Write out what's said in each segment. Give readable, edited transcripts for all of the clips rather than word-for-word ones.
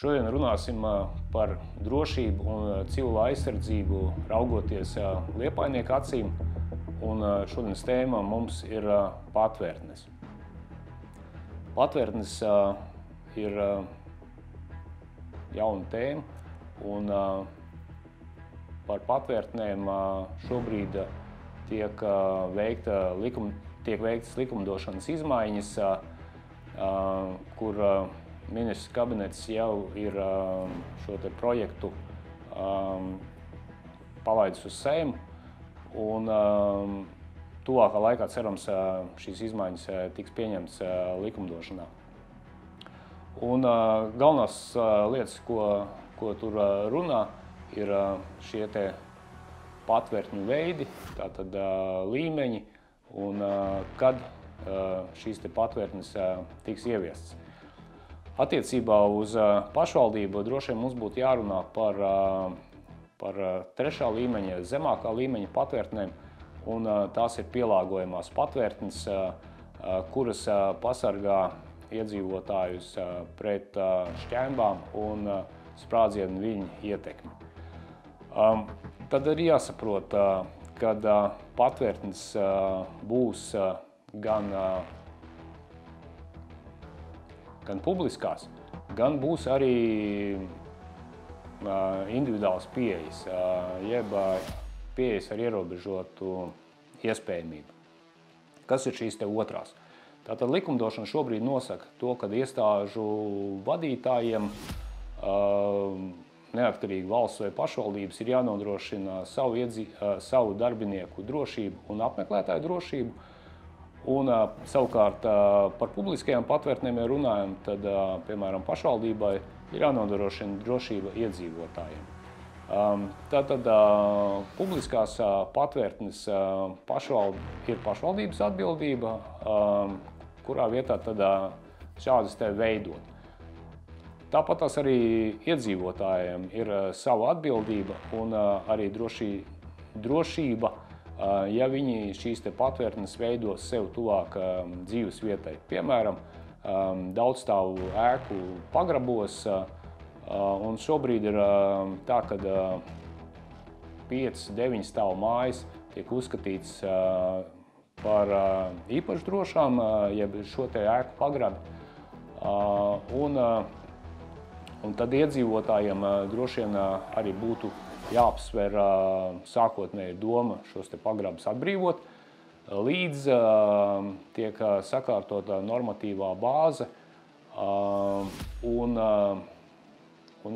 Šodien runāsim par drošību un civila aizsardzību raugoties liepainieku acīm. Un šodienas tēma mums ir patvērtnes. Patvērtnes ir jauna tēma, un par patvērtnēm šobrīd tiek veiktas likumdošanas izmaiņas, kur ministrs kabinets jau ir šo te projektu palaidis uz Seimu, un tuvākā laikā cerams šīs izmaiņas tiks pieņemtas likumdošanā. Un galvenās lietas, ko tur runā, ir šie te patvērtņu veidi, tātad līmeņi, un kad šīs te patvērtnes tiks ieviestas. Attiecībā uz pašvaldību droši vien mums būtu jārunā par trešā līmeņa, zemākā līmeņa patvērtnēm, un tās ir pielāgojamās patvērtnes, kuras pasargā iedzīvotājus pret šķēmbām un sprādzienu viļņu ietekmi. Tad ir jāsaprot, kad patvērtnes būs gan publiskās, gan būs arī individuālas pieejas, jeb pieejas ar ierobežotu iespējamību. Kas ir šīs te otrās? Tātad likumdošana šobrīd nosaka to, ka iestāžu vadītājiem, neatkarīgi valsts vai pašvaldības, ir jānodrošina savu darbinieku drošību un apmeklētāju drošību. Un savukārt par publiskajām patvērtnēm, ja runājam, tad, piemēram, pašvaldībai ir jānodrošina drošība iedzīvotājiem. Tātad publiskās patvērtnes ir pašvaldības atbildība, kurā vietā tad šādas te veidot. Tāpat tās arī iedzīvotājiem ir sava atbildība un arī drošība, ja viņi šīs te patvērtnes veidos sev tuvāk dzīves vietai. Piemēram, daudzstāvu ēku pagrabos, un šobrīd ir tā, ka 5-9 stāvu mājas tiek uzskatīts par īpaši drošām, jeb šo te ēku pagrabi. Un tad iedzīvotājiem droši vien arī būtu jāapsver sākotnēji doma šos te pagrabus atbrīvot, līdz tiek sakārtota normatīvā bāze un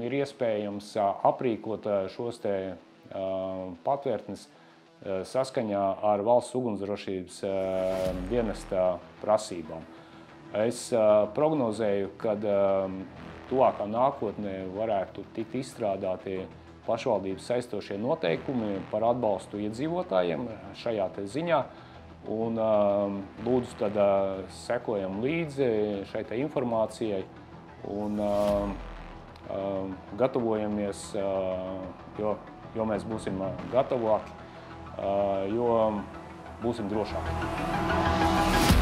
ir iespējams aprīkot šos te patvērtnes saskaņā ar valsts ugunsdrošības dienesta prasībām. Es prognozēju, ka tuvākā nākotnē varētu tikt izstrādāti pašvaldības saistošie noteikumi par atbalstu iedzīvotājiem šajā te ziņā, un lūdzu tad sekojam līdzi šai te informācijai un gatavojamies, jo mēs būsim gatavāki, jo būsim drošāki.